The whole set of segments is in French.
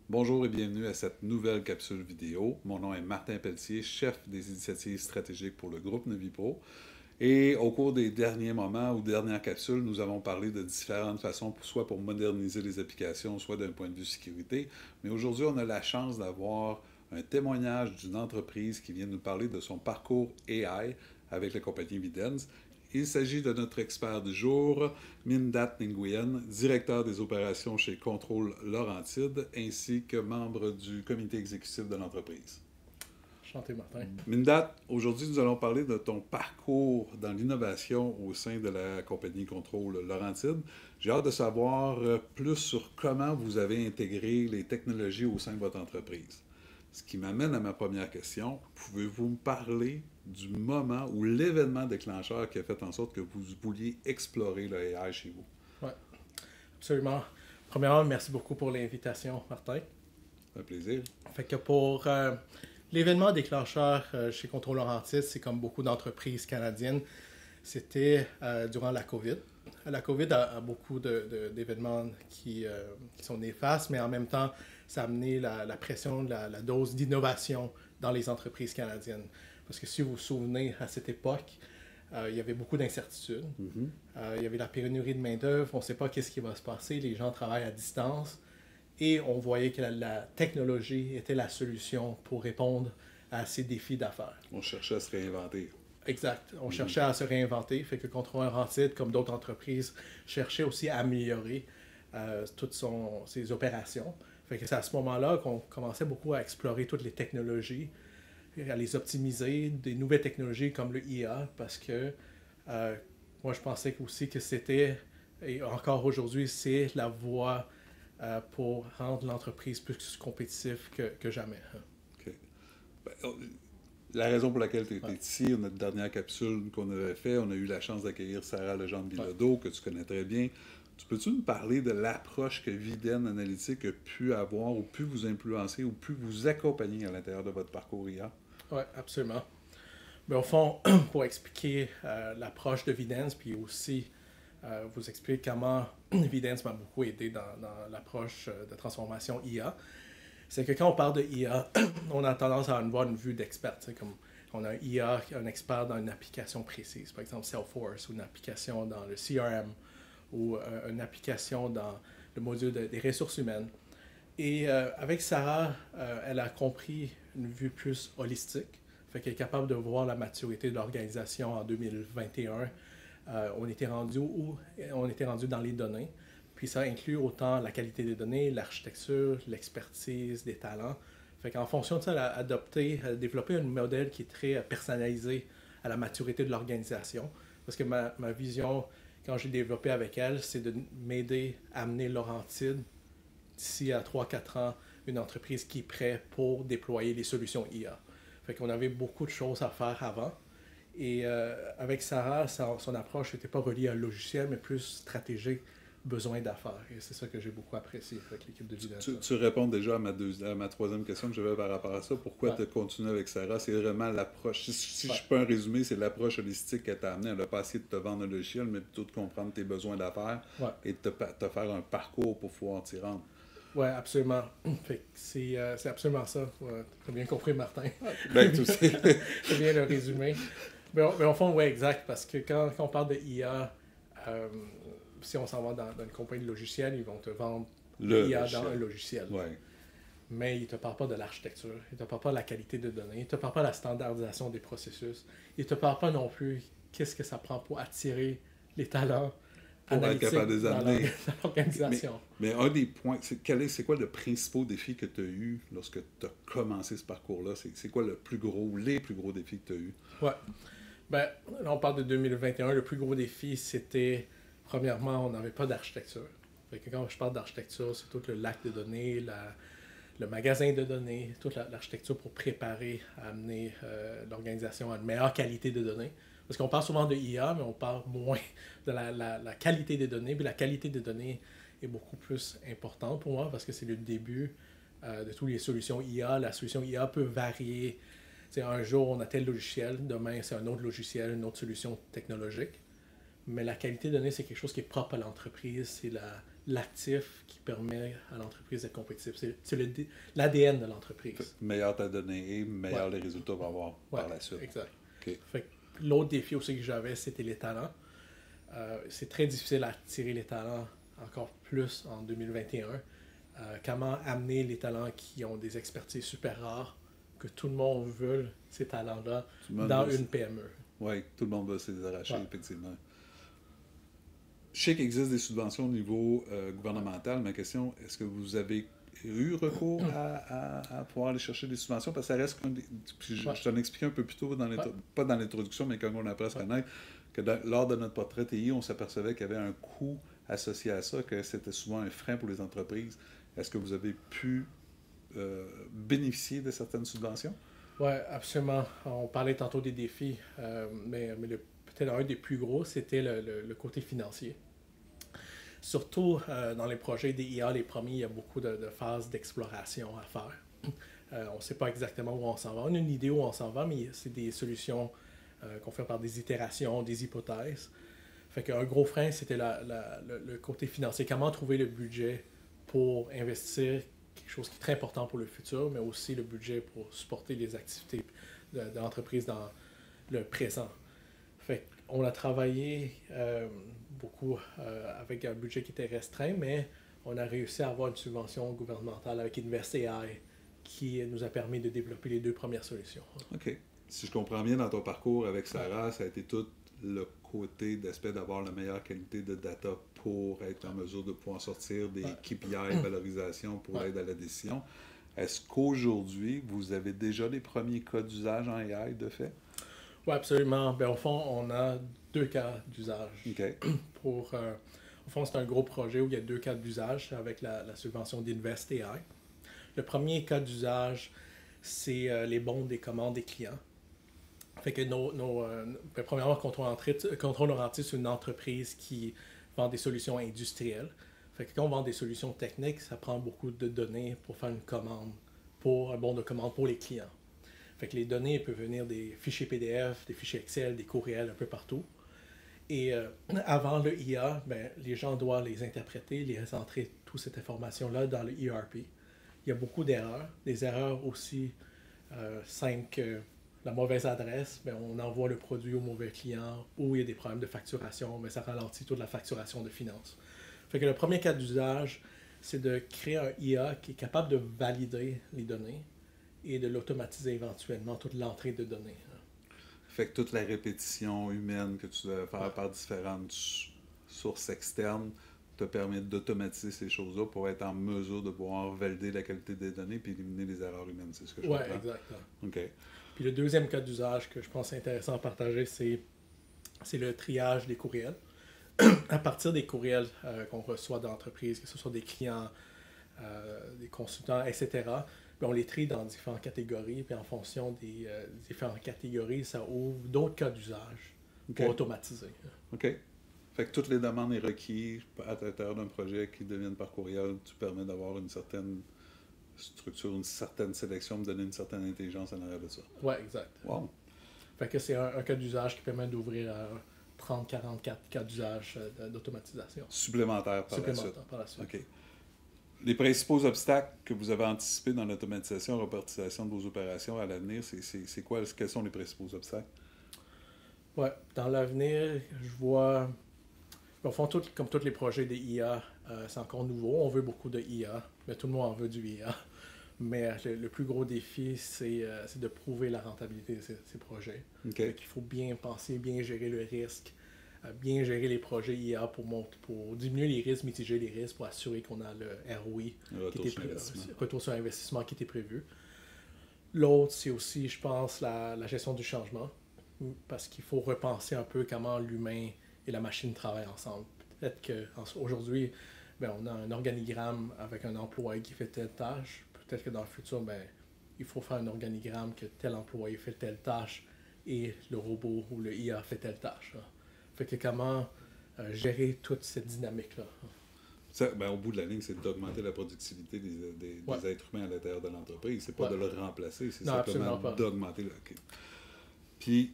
Bonjour et bienvenue à cette nouvelle capsule vidéo. Mon nom est Martin Pelletier, chef des initiatives stratégiques pour le groupe Navipro. Et au cours des derniers moments ou dernières capsules, nous avons parlé de différentes façons, soit pour moderniser les applications, soit d'un point de vue sécurité. Mais aujourd'hui, on a la chance d'avoir un témoignage d'une entreprise qui vient nous parler de son parcours AI avec la compagnie Videns. Il s'agit de notre expert du jour, Mindat Nguyen, directeur des opérations chez Contrôle Laurentide, ainsi que membre du comité exécutif de l'entreprise. Enchanté, Martin. Mindat, aujourd'hui, nous allons parler de ton parcours dans l'innovation au sein de la compagnie Contrôle Laurentide. J'ai hâte de savoir plus sur comment vous avez intégré les technologies au sein de votre entreprise. Ce qui m'amène à ma première question. Pouvez-vous me parler du moment ou l'événement déclencheur qui a fait en sorte que vous vouliez explorer le AI chez vous? Oui, absolument. Premièrement, merci beaucoup pour l'invitation, Martin. Un plaisir. Fait que pour l'événement déclencheur chez Contrôle Laurentide, c'est comme beaucoup d'entreprises canadiennes, c'était durant la COVID. La COVID a beaucoup d'événements qui sont néfastes, mais en même temps, ça a amené la pression, la dose d'innovation dans les entreprises canadiennes. Parce que si vous vous souvenez, à cette époque, il y avait beaucoup d'incertitudes. Il y avait la pénurie de main-d'œuvre, on ne sait pas qu'est-ce qui va se passer, les gens travaillent à distance. Et on voyait que la technologie était la solution pour répondre à ces défis d'affaires. On cherchait à se réinventer. Exact. On cherchait à se réinventer. Fait que Contrôle Laurentide, comme d'autres entreprises, cherchait aussi à améliorer toutes ses opérations. Fait que c'est à ce moment-là qu'on commençait beaucoup à explorer toutes les technologies, à les optimiser, des nouvelles technologies comme le IA, parce que moi, je pensais aussi que c'était, et encore aujourd'hui, c'est la voie pour rendre l'entreprise plus compétitive que jamais. OK. Ben, la raison pour laquelle tu es Ouais. ici, notre dernière capsule qu'on avait fait, on a eu la chance d'accueillir Sarah Legendre-Bilodeau, que tu connais très bien. Peux-tu nous parler de l'approche que Viden Analytique a pu avoir, ou pu vous influencer, ou pu vous accompagner à l'intérieur de votre parcours IA? Oui, absolument. Mais au fond, pour expliquer l'approche de Videns, puis aussi vous expliquer comment Videns m'a beaucoup aidé dans l'approche de transformation IA, c'est que quand on parle de IA, on a tendance à avoir une vue d'expert. Comme on a un IA, un expert dans une application précise, par exemple Salesforce, ou une application dans le CRM, ou une application dans le module des ressources humaines. Et avec Sarah, elle a compris une vue plus holistique. Fait qu'elle est capable de voir la maturité de l'organisation en 2021. On était rendu où? On était rendu dans les données. Puis ça inclut autant la qualité des données, l'architecture, l'expertise, des talents. Fait qu'en fonction de ça, elle a adopté, elle a développé un modèle qui est très personnalisé à la maturité de l'organisation. Parce que ma vision, quand j'ai développé avec elle, c'est de m'aider à amener Laurentide d'ici à 3-4 ans, une entreprise qui est prête pour déployer les solutions IA. Fait qu'on avait beaucoup de choses à faire avant. Et avec Sarah, son approche n'était pas reliée à un logiciel, mais plus stratégique, besoin d'affaires. Et c'est ça que j'ai beaucoup apprécié avec l'équipe de Videns. Tu réponds déjà à ma troisième question que j'avais par rapport à ça. Pourquoi Ouais. tu continues avec Sarah? C'est vraiment l'approche. Si Ouais. je peux en résumer, c'est l'approche holistique qu'elle t'a amené. Elle n'a pas essayé de te vendre un logiciel, mais plutôt de comprendre tes besoins d'affaires Ouais. et de te faire un parcours pour pouvoir t'y rendre. Ouais, absolument. Fait que c'est absolument ça. Ouais, t'as bien compris, Martin. Ben, tu sais. C'est bien le résumé. Mais au fond, oui, exact. Parce que quand on parle de IA, si on s'en va dans une compagnie de logiciels, ils vont te vendre Le l'IA logiciel. dans un logiciel. Ouais. Mais ils ne te parlent pas de l'architecture, ils ne te parlent pas de la qualité de données, ils ne te parlent pas de la standardisation des processus, ils ne te parlent pas non plus qu'est-ce que ça prend pour attirer les talents Pour être capable de les amener. dans l'organisation. Mais un des points, c'est quoi le principal défi que tu as eu lorsque tu as commencé ce parcours-là? C'est quoi le plus gros ou les plus gros défis que tu as eu? Ouais. Ben, là, on parle de 2021. Le plus gros défi, c'était, premièrement, on n'avait pas d'architecture. Fait que quand je parle d'architecture, c'est tout le lac de données, le magasin de données, toute l'architecture pour préparer à amener l'organisation à une meilleure qualité de données. Parce qu'on parle souvent de IA, mais on parle moins de la qualité des données. Puis la qualité des données est beaucoup plus importante pour moi parce que c'est le début de toutes les solutions IA. La solution IA peut varier. T'sais, un jour, on a tel logiciel, demain, c'est un autre logiciel, une autre solution technologique. Mais la qualité de données, c'est quelque chose qui est propre à l'entreprise. C'est l'actif qui permet à l'entreprise d'être compétitive. C'est l'ADN de l'entreprise. Meilleur ta donnée, meilleur les résultats vont avoir par la suite. Exact. Okay. Fait que l'autre défi aussi que j'avais, c'était les talents. C'est très difficile à attirer les talents encore plus en 2021. Comment amener les talents qui ont des expertises super rares, que tout le monde veut ces talents-là dans une PME. Oui, tout le monde veut se les arracher, effectivement. Je sais qu'il existe des subventions au niveau gouvernemental. Ma question, est-ce que vous avez eu recours à pouvoir aller chercher des subventions? Parce que ça reste... Je t'en expliquais un peu plus tôt, pas dans l'introduction, mais quand on apprend à se connaître, que lors de notre portrait TI, on s'apercevait qu'il y avait un coût associé à ça, que c'était souvent un frein pour les entreprises. Est-ce que vous avez pu bénéficier de certaines subventions? Oui, absolument. On parlait tantôt des défis, mais peut-être un des plus gros, c'était le côté financier. Surtout dans les projets des IA, les premiers, il y a beaucoup de phases d'exploration à faire. On ne sait pas exactement où on s'en va. On a une idée où on s'en va, mais c'est des solutions qu'on fait par des itérations, des hypothèses. Fait qu'un gros frein, c'était le côté financier. Comment trouver le budget pour investir quelque chose qui est très important pour le futur, mais aussi le budget pour supporter les activités de l'entreprise dans le présent. Fait qu'on a travaillé beaucoup avec un budget qui était restreint, mais on a réussi à avoir une subvention gouvernementale avec InvestAI qui nous a permis de développer les 2 premières solutions. OK. Si je comprends bien, dans ton parcours avec Sarah, ça a été tout le côté d'aspect d'avoir la meilleure qualité de data pour être en mesure de pouvoir sortir des KPI, valorisation pour l'aide à la décision. Est-ce qu'aujourd'hui, vous avez déjà les premiers cas d'usage en AI de fait? Oui, absolument. Bien, au fond, on a 2 cas d'usage. Okay. Au fond, c'est un gros projet où il y a 2 cas d'usage avec la subvention d'InvestAI. Le premier cas d'usage, c'est les bons des commandes des clients. Fait que premièrement, Contrôle Laurentides, c'est une entreprise qui vend des solutions industrielles. Fait que quand on vend des solutions techniques, ça prend beaucoup de données pour faire une commande, pour un bon de commande pour les clients. Fait que les données peuvent venir des fichiers PDF, des fichiers Excel, des courriels un peu partout. Et avant le IA, ben, les gens doivent les interpréter, les entrer toute cette information-là dans le ERP. Il y a beaucoup d'erreurs, des erreurs aussi simples que la mauvaise adresse, ben, on envoie le produit au mauvais client, ou il y a des problèmes de facturation, mais ça ralentit toute la facturation de finances. Fait que le premier cas d'usage, c'est de créer un IA qui est capable de valider les données et de l'automatiser éventuellement, toute l'entrée de données. Fait que toute la répétition humaine que tu dois faire par différentes sources externes te permet d'automatiser ces choses-là pour être en mesure de pouvoir valider la qualité des données et éliminer les erreurs humaines. C'est ce que je comprends? Oui, exactement. OK. Puis le deuxième cas d'usage que je pense intéressant à partager, c'est le triage des courriels. À partir des courriels qu'on reçoit d'entreprises, que ce soit des clients, des consultants, etc., on les trie dans différentes catégories, puis en fonction des différentes catégories, ça ouvre d'autres cas d'usage pour automatiser. OK. Fait que toutes les demandes et requis à l'intérieur d'un projet qui deviennent par courriel, tu permets d'avoir une certaine structure, une certaine sélection, de donner une certaine intelligence en arrière de ça. Oui, exact. Wow. Fait que c'est un cas d'usage qui permet d'ouvrir 30-44 cas d'usage d'automatisation. Supplémentaire par la suite. OK. Les principaux obstacles que vous avez anticipés dans l'automatisation et repartition de vos opérations à l'avenir, c'est quoi? Quels sont les principaux obstacles? Oui, dans l'avenir, je vois... Au fond, comme tous les projets de IA, c'est encore nouveau. On veut beaucoup de IA, mais tout le monde en veut du IA. Mais le plus gros défi, c'est de prouver la rentabilité de ces projets. Okay. Il faut bien penser, bien gérer le risque, bien gérer les projets IA pour diminuer les risques, mitiger les risques, pour assurer qu'on a le ROI, retour sur investissement qui était prévu. L'autre, c'est aussi, je pense, la gestion du changement, parce qu'il faut repenser un peu comment l'humain et la machine travaillent ensemble. Peut-être qu'aujourd'hui, on a un organigramme avec un employé qui fait telle tâche. Peut-être que dans le futur, il faut faire un organigramme que tel employé fait telle tâche et le robot ou le IA fait telle tâche. Là. Fait que comment gérer toute cette dynamique-là. Ça, au bout de la ligne, c'est d'augmenter la productivité des êtres humains à l'intérieur de l'entreprise. C'est pas de le remplacer, c'est simplement d'augmenter le... Okay. Puis,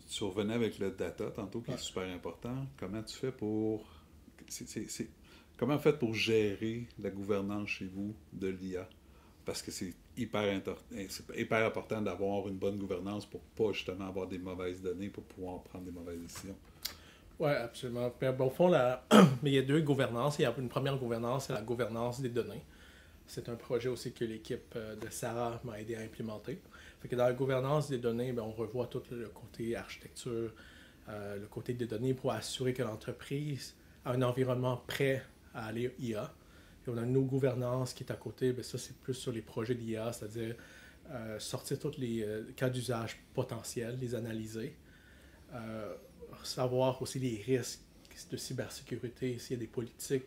tu revenais avec le data tantôt, qui est super important. Comment tu fais pour... Comment vous faites pour gérer la gouvernance chez vous de l'IA? Parce que c'est hyper important d'avoir une bonne gouvernance pour pas justement avoir des mauvaises données pour pouvoir prendre des mauvaises décisions. Oui, absolument. Au fond, mais il y a deux gouvernances. Il y a une première gouvernance, c'est la gouvernance des données. C'est un projet aussi que l'équipe de Sarah m'a aidé à implémenter. Fait que dans la gouvernance des données, on revoit tout le côté architecture, le côté des données pour assurer que l'entreprise a un environnement prêt à aller IA. Et on a une autre gouvernance qui est à côté, ça c'est plus sur les projets d'IA, c'est-à-dire sortir tous les cas d'usage potentiels, les analyser, savoir aussi les risques de cybersécurité, s'il y a des politiques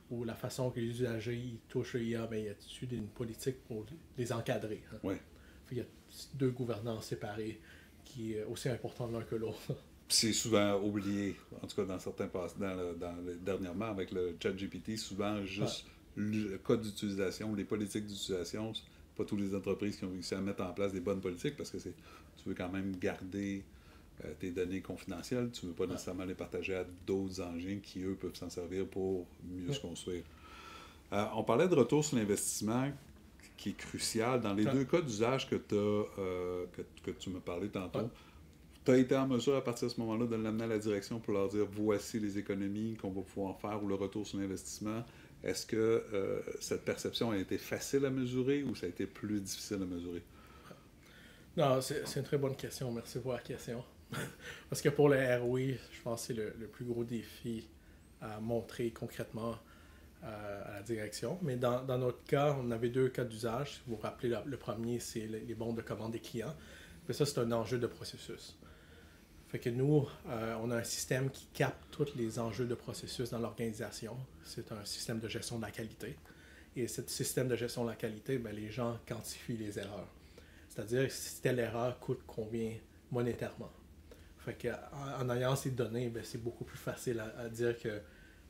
ou la façon que les usagers ils touchent l'IA, il y a une politique pour les encadrer. Hein. Oui. Il y a deux gouvernances séparées qui est aussi importantes l'un que l'autre. C'est souvent oublié, en tout cas dans certains dernièrement avec le ChatGPT, souvent juste le code d'utilisation, les politiques d'utilisation, c'est pas toutes les entreprises qui ont réussi à mettre en place des bonnes politiques parce que tu veux quand même garder tes données confidentielles, tu ne veux pas nécessairement les partager à d'autres engins qui, eux, peuvent s'en servir pour mieux se construire. On parlait de retour sur l'investissement qui est crucial. Dans les deux cas d'usage que tu m'as parlé tantôt, tu as été en mesure à partir de ce moment-là de l'amener à la direction pour leur dire voici les économies qu'on va pouvoir faire ou le retour sur l'investissement. Est-ce que cette perception a été facile à mesurer ou ça a été plus difficile à mesurer? Non, c'est une très bonne question. Merci pour la question. Parce que pour le ROI, je pense que c'est le plus gros défi à montrer concrètement à la direction. Mais dans notre cas, on avait deux cas d'usage. Si vous vous rappelez, le premier, c'est les bons de commande des clients. Mais ça, c'est un enjeu de processus. Fait que nous, on a un système qui capte tous les enjeux de processus dans l'organisation. C'est un système de gestion de la qualité. Et ce système de gestion de la qualité, les gens quantifient les erreurs. C'est-à-dire, si telle erreur coûte combien monétairement. Fait qu'en ayant ces données, c'est beaucoup plus facile à dire que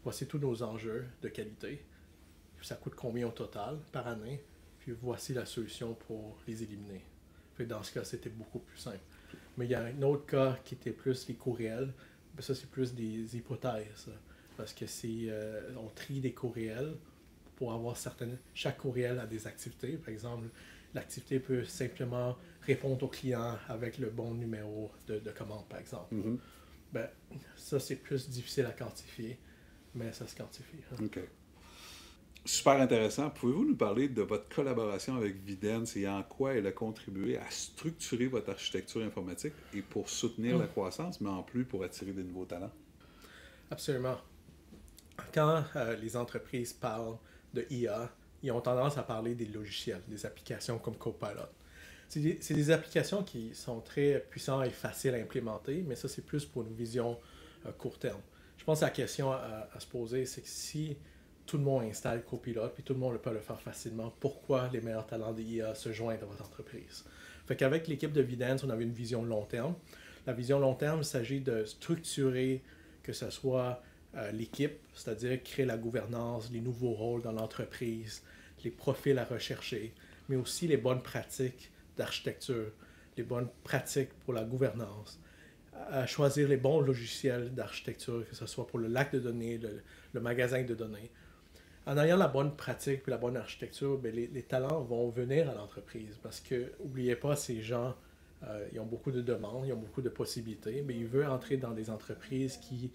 voici tous nos enjeux de qualité. Ça coûte combien au total par année. Puis voici la solution pour les éliminer. Fait que dans ce cas, c'était beaucoup plus simple. Mais il y a un autre cas qui était plus les coûts réels. Ça, c'est plus des hypothèses. Parce que on trie des coûts réels pour avoir certaines... Chaque coût réel a des activités. Par exemple, l'activité peut simplement répondre au client avec le bon numéro de commande, par exemple. Mm-hmm. Ça, c'est plus difficile à quantifier, mais ça se quantifie. Hein. OK. Super intéressant. Pouvez-vous nous parler de votre collaboration avec Vidence et en quoi elle a contribué à structurer votre architecture informatique et pour soutenir la croissance, mais en plus pour attirer des nouveaux talents? Absolument. Quand les entreprises parlent de IA, ils ont tendance à parler des logiciels, des applications comme Copilot. C'est des applications qui sont très puissantes et faciles à implémenter, mais ça, c'est plus pour une vision court terme. Je pense que la question à se poser, c'est que si tout le monde installe Copilot, puis tout le monde peut le faire facilement, pourquoi les meilleurs talents d'IA se joignent à votre entreprise? Fait qu'avec l'équipe de Vidence, on avait une vision long terme. La vision long terme, il s'agit de structurer que ce soit l'équipe, c'est-à-dire créer la gouvernance, les nouveaux rôles dans l'entreprise, les profils à rechercher, mais aussi les bonnes pratiques d'architecture, les bonnes pratiques pour la gouvernance, à choisir les bons logiciels d'architecture, que ce soit pour le lac de données, le magasin de données. En ayant la bonne pratique et la bonne architecture, les talents vont venir à l'entreprise parce que, n'oubliez pas, ces gens, ils ont beaucoup de demandes, ils ont beaucoup de possibilités, mais ils veulent entrer dans des entreprises qui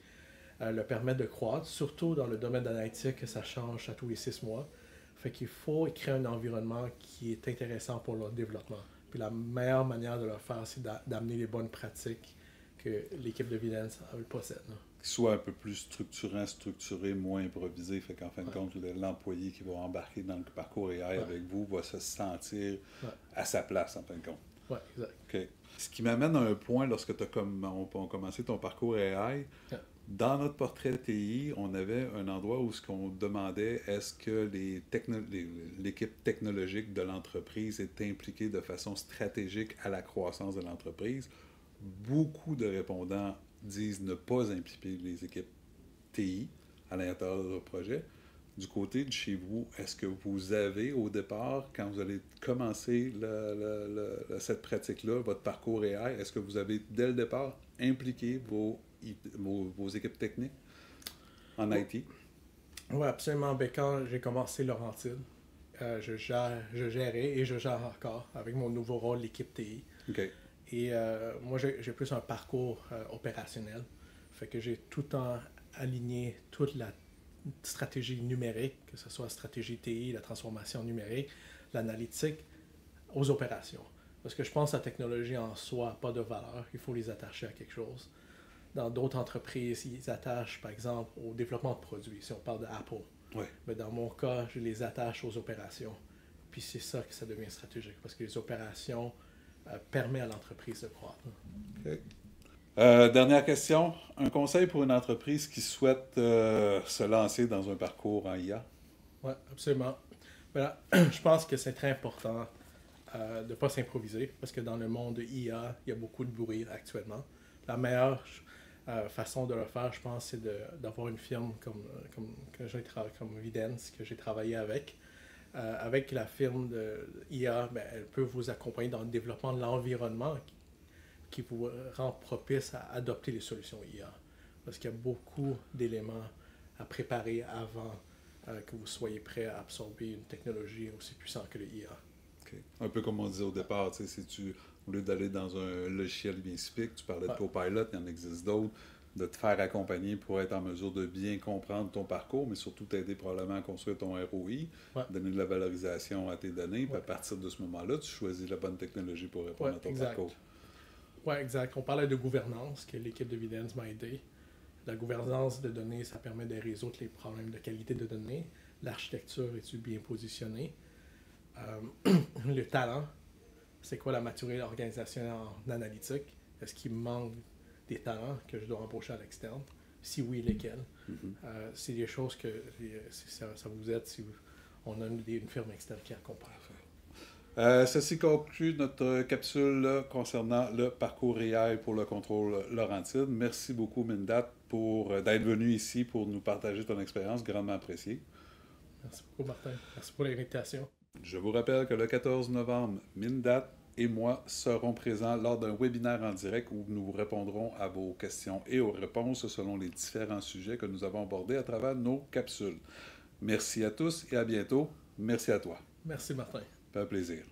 leur permettent de croître, surtout dans le domaine d'analytique, que ça change à tous les 6 mois. Fait qu'il faut créer un environnement qui est intéressant pour leur développement. Puis la meilleure manière de le faire, c'est d'amener les bonnes pratiques que l'équipe de Vidence possède. Qu'il soit un peu plus structuré, moins improvisé. Fait qu'en fin de compte, l'employé qui va embarquer dans le parcours AI avec vous va se sentir à sa place, en fin de compte. Oui, exact. OK. Ce qui m'amène à un point, lorsque tu as commencé ton parcours AI, dans notre portrait TI, on avait un endroit où ce qu'on demandait, est-ce que l'équipe technologique de l'entreprise est impliquée de façon stratégique à la croissance de l'entreprise. Beaucoup de répondants disent ne pas impliquer les équipes TI à l'intérieur de leur projet. Du côté de chez vous, est-ce que vous avez au départ, quand vous allez commencer cette pratique-là, votre parcours AI, est-ce que vous avez dès le départ impliqué vos équipes techniques en IT? Oui, absolument. Ben, quand j'ai commencé Laurentide, je gérais et je gère encore avec mon nouveau rôle, l'équipe TI. OK. Et moi, j'ai plus un parcours opérationnel. Fait que j'ai tout le temps aligné toute la stratégie numérique, que ce soit la stratégie TI, la transformation numérique, l'analytique, aux opérations. Parce que je pense que la technologie en soi n'a pas de valeur, il faut les attacher à quelque chose. Dans d'autres entreprises, ils attachent, par exemple, au développement de produits, si on parle d'Apple. Ouais. Mais dans mon cas, je les attache aux opérations. Puis c'est ça que ça devient stratégique, parce que les opérations permettent à l'entreprise de croître. OK. Dernière question. Un conseil pour une entreprise qui souhaite se lancer dans un parcours en IA? Oui, absolument. Voilà. Je pense que c'est très important de ne pas s'improviser, parce que dans le monde de IA, il y a beaucoup de bruit actuellement. La meilleure façon de le faire, je pense, c'est d'avoir une firme comme Vidence, que j'ai travaillé avec. Avec la firme de IA, ben, elle peut vous accompagner dans le développement de l'environnement qui vous rend propice à adopter les solutions IA. Parce qu'il y a beaucoup d'éléments à préparer avant que vous soyez prêt à absorber une technologie aussi puissante que le IA. OK. Un peu comme on disait au départ, tu sais, si tu, au lieu d'aller dans un logiciel bien spécifique, tu parlais de Ouais, Copilot, il y en existe d'autres, de te faire accompagner pour être en mesure de bien comprendre ton parcours, mais surtout t'aider probablement à construire ton ROI, ouais, donner de la valorisation à tes données, puis à ouais, partir de ce moment-là, tu choisis la bonne technologie pour ouais, répondre à ton parcours. exact. Ouais, exact. On parlait de gouvernance, que l'équipe de Vidence m'a aidé. La gouvernance de données, ça permet de résoudre les problèmes de qualité de données. L'architecture est-tu bien positionnée? Le talent, c'est quoi la maturité organisationnelle en analytique? Est-ce qu'il me manque des talents que je dois embaucher à l'externe? Si oui, lesquels? Mhm. C'est des choses que ça vous aide si on a une firme externe qui accompagne. Ceci conclut notre capsule concernant le parcours AI pour le contrôle Laurentide. Merci beaucoup, Mindat, d'être venu ici pour nous partager ton expérience, grandement appréciée. Merci beaucoup, Martin. Merci pour l'invitation. Je vous rappelle que le 14 novembre, Mindat et moi serons présents lors d'un webinaire en direct où nous répondrons à vos questions et aux réponses selon les différents sujets que nous avons abordés à travers nos capsules. Merci à tous et à bientôt. Merci à toi. Merci, Martin. Ça fait plaisir.